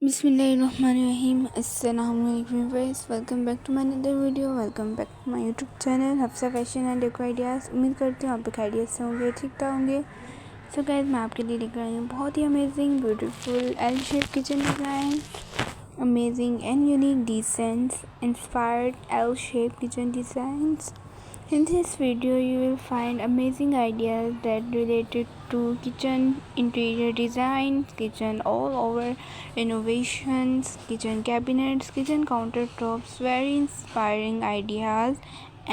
Bismillahirrahmanirrahim. Assalamualaikum guys. Welcome back to my another video. Welcome back to my YouTube channel Hafsa fashion and deco ideas. उम्मीद करती हूँ आप लोग खैरियत से होंगे, ठीक ठाक होंगे। सो गाइस, मैं आपके लिए लेकर आई हूँ बहुत ही amazing beautiful L shape kitchen design, amazing and unique designs, inspired L shape kitchen designs. In this video, you will find amazing ideas that related to kitchen interior design, kitchen all over renovations, kitchen cabinets, kitchen countertops, very inspiring ideas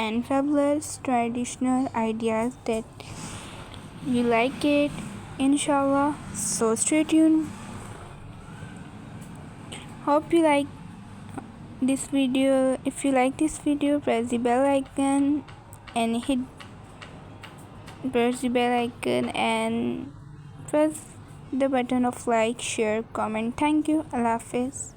and fabulous traditional ideas that you like it, inshallah. So stay tuned. Hope you like this video. If you like this video, press the bell icon and press the bell icon and press the button of like, share, comment. Thank you. Allah Hafiz.